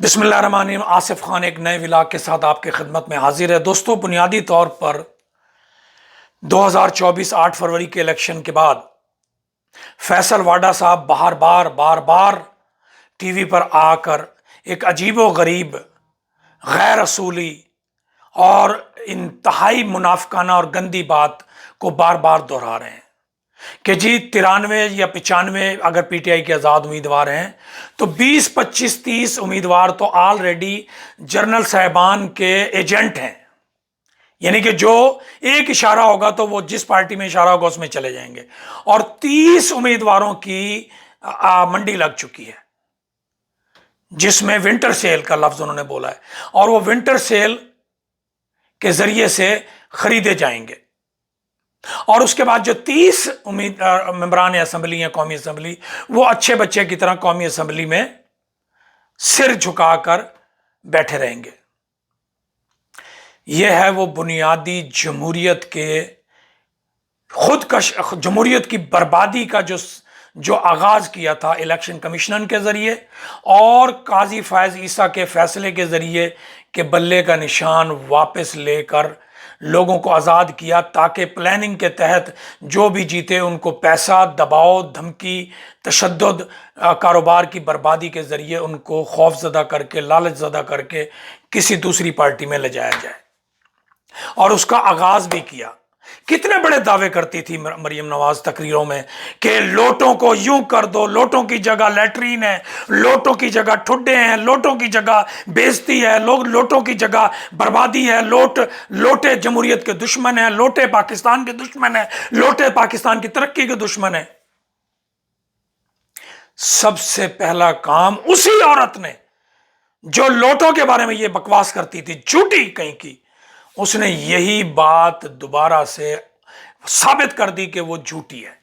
बिस्मिल्लाहिर्रहमानिर्रहीम। आसिफ खान एक नए व्लॉग के साथ आपके खिदमत में हाजिर है। दोस्तों, बुनियादी तौर पर 2024 8 फरवरी के इलेक्शन के बाद फैसल वाडा साहब बार बार टीवी पर आकर एक अजीबो गरीब, गैर असूली और इंतहाई मुनाफिकाना और गंदी बात को बार बार दोहरा रहे हैं कि जी 93 या 95 अगर पीटीआई के आज़ाद उम्मीदवार हैं तो 20 25 30 उम्मीदवार तो ऑलरेडी जनरल साहबान के एजेंट हैं। यानी कि जो एक इशारा होगा तो वो जिस पार्टी में इशारा होगा उसमें चले जाएंगे। और 30 उम्मीदवारों की मंडी लग चुकी है, जिसमें विंटर सेल का लफ्ज उन्होंने बोला है, और वो विंटर सेल के जरिए से खरीदे जाएंगे। और उसके बाद जो 30 मेंबरान असेंबली या कौमी असेंबली, वो अच्छे बच्चे की तरह कौमी असेंबली में सिर झुकाकर बैठे रहेंगे। यह है वो बुनियादी जमहूरियत के जमहूरियत की बर्बादी का जो आगाज किया था इलेक्शन कमीशन के जरिए और काजी फायज ईसा के फैसले के जरिए कि बल्ले का निशान वापस लेकर लोगों को आज़ाद किया, ताकि प्लानिंग के तहत जो भी जीते उनको पैसा, दबाव, धमकी, तशद्दुद, कारोबार की बर्बादी के ज़रिए उनको खौफज़दा करके, लालचज़दा करके किसी दूसरी पार्टी में ले जाया जाए। और उसका आगाज़ भी किया। कितने बड़े दावे करती थी मरियम नवाज तकरीरों में कि लोटों को यूं कर दो, लोटों की जगह लैट्रीन है, लोटों की जगह ठुड्डे हैं, लोटों की जगह बेइज्जती है, लोटों की जगह बर्बादी है, लोटे जमहूरियत के दुश्मन है, लोटे पाकिस्तान के दुश्मन है, लोटे पाकिस्तान की तरक्की के दुश्मन है। सबसे पहला काम उसी औरत ने जो लोटों के बारे में यह बकवास करती थी, झूठी कहीं की, उसने यही बात दोबारा से साबित कर दी कि वो झूठी है।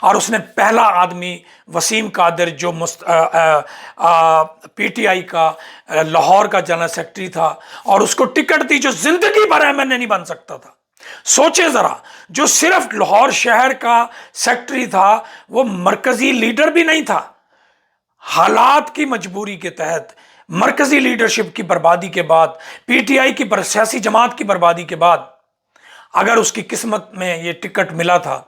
और उसने पहला आदमी वसीम कादिर, जो पीटीआई का लाहौर का जनरल सेक्रेटरी था, और उसको टिकट दी जो जिंदगी भर एमएनए नहीं बन सकता था। सोचे जरा, जो सिर्फ लाहौर शहर का सेक्रेटरी था, वो मरकजी लीडर भी नहीं था। हालात की मजबूरी के तहत, मरकजी लीडरशिप की बर्बादी के बाद, पीटीआई की सियासी जमात की बर्बादी के बाद, अगर उसकी किस्मत में ये टिकट मिला था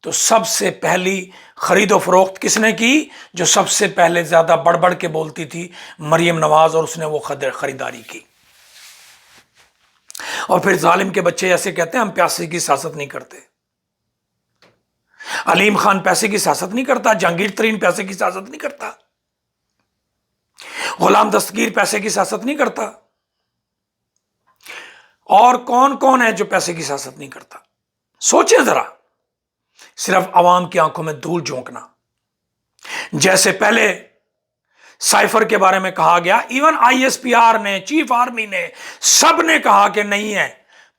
तो सबसे पहली खरीदो फरोख्त किसने की? जो सबसे पहले ज्यादा बढ़ बढ़ के बोलती थी, मरियम नवाज, और उसने वो खरीदारी की। और फिर जालिम के बच्चे ऐसे कहते हैं हम पैसे की सियासत नहीं करते। अलीम खान पैसे की सियासत नहीं करता, जहांगीर तरीन पैसे की सियासत नहीं करता, गुलाम दस्तगीर पैसे की सियासत नहीं करता, और कौन कौन है जो पैसे की सियासत नहीं करता? सोचे जरा, सिर्फ आवाम की आंखों में धूल झोंकना। जैसे पहले साइफर के बारे में कहा गया, इवन आईएसपीआर ने, चीफ आर्मी ने, सब ने कहा कि नहीं है,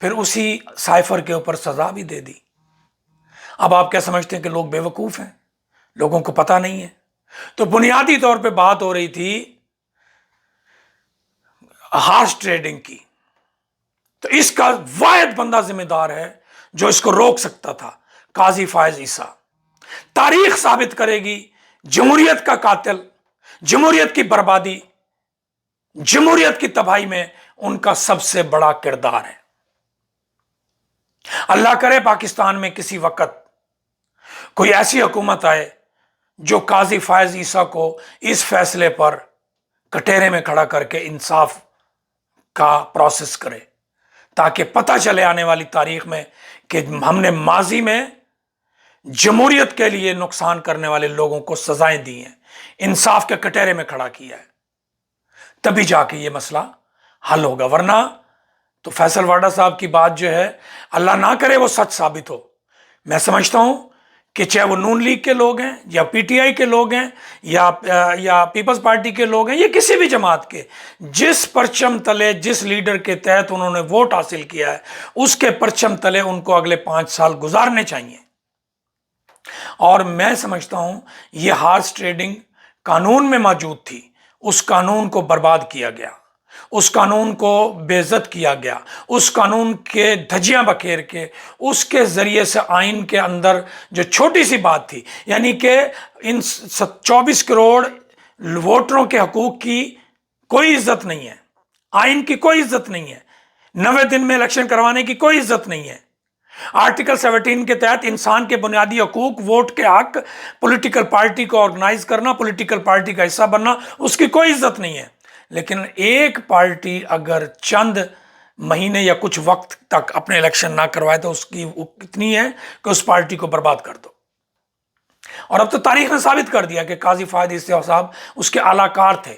फिर उसी साइफर के ऊपर सजा भी दे दी। अब आप क्या समझते हैं कि लोग बेवकूफ हैं, लोगों को पता नहीं है? तो बुनियादी तौर पे बात हो रही थी हॉर्स ट्रेडिंग की। तो इसका वाहिद बंदा जिम्मेदार है जो इसको रोक सकता था, काजी फायज ईसा। तारीख साबित करेगी, जमहूरियत का कातिल, जमहूरियत की बर्बादी, जमहूरियत की तबाही में उनका सबसे बड़ा किरदार है। अल्लाह करे पाकिस्तान में किसी वक्त कोई ऐसी हुकूमत आए जो काजी फायज ईसा को इस फैसले पर कटहरे में खड़ा करके इंसाफ का प्रोसेस करे, ताकि पता चले आने वाली तारीख में कि हमने माजी में जमहूरियत के लिए नुकसान करने वाले लोगों को सजाएं दी हैं, इंसाफ के कटहरे में खड़ा किया है। तभी जाके ये मसला हल होगा। वरना तो फैसल वाडा साहब की बात जो है, अल्लाह ना करे वो सच साबित हो। मैं समझता हूं कि चाहे वो नून लीग के लोग हैं या पीटीआई के लोग हैं या पीपल्स पार्टी के लोग हैं या किसी भी जमात के, जिस परचम तले, जिस लीडर के तहत उन्होंने वोट हासिल किया है, उसके परचम तले उनको अगले 5 साल गुजारने चाहिए। और मैं समझता हूं ये हॉर्स ट्रेडिंग कानून में मौजूद थी, उस कानून को बर्बाद किया गया, उस कानून को बेइज्जत किया गया, उस कानून के धज्जियां बखेर के उसके जरिए से आइन के अंदर जो छोटी सी बात थी, यानी कि इन 24 करोड़ वोटरों के हकूक की कोई इज्जत नहीं है, आइन की कोई इज्जत नहीं है, 90 दिन में इलेक्शन करवाने की कोई इज्जत नहीं है। आर्टिकल 17 के तहत इंसान के बुनियादी हकूक, वोट के हक, पॉलिटिकल पार्टी को ऑर्गेनाइज करना, पॉलिटिकल पार्टी का हिस्सा बनना, उसकी कोई इज्जत नहीं है। लेकिन एक पार्टी अगर चंद महीने या कुछ वक्त तक अपने इलेक्शन ना करवाए तो उसकी इतनी है कि उस पार्टी को बर्बाद कर दो। और अब तो तारीख ने साबित कर दिया कि काजी फायद ईसा साहब उसके आलाकार थे।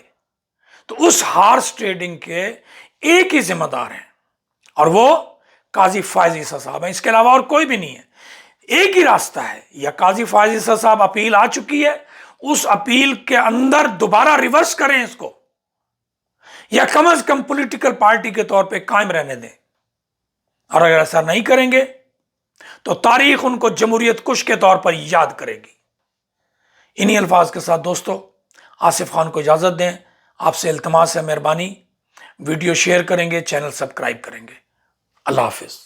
तो उस हार्स ट्रेडिंग के एक ही जिम्मेदार हैं और वो काजी फायद ईसा साहब हैं, इसके अलावा और कोई भी नहीं है। एक ही रास्ता है, या काजी फायद ईसा साहब अपील आ चुकी है, उस अपील के अंदर दोबारा रिवर्स करें इसको, या कम से कम पॉलिटिकल पार्टी के तौर पे कायम रहने दें। और अगर ऐसा नहीं करेंगे तो तारीख उनको जमहूरियत कुश के तौर पर याद करेगी। इन्हीं अल्फाज के साथ दोस्तों आसिफ खान को इजाजत दें। आपसे इल्तमास है, मेहरबानी, वीडियो शेयर करेंगे, चैनल सब्सक्राइब करेंगे। अल्लाह हाफिज।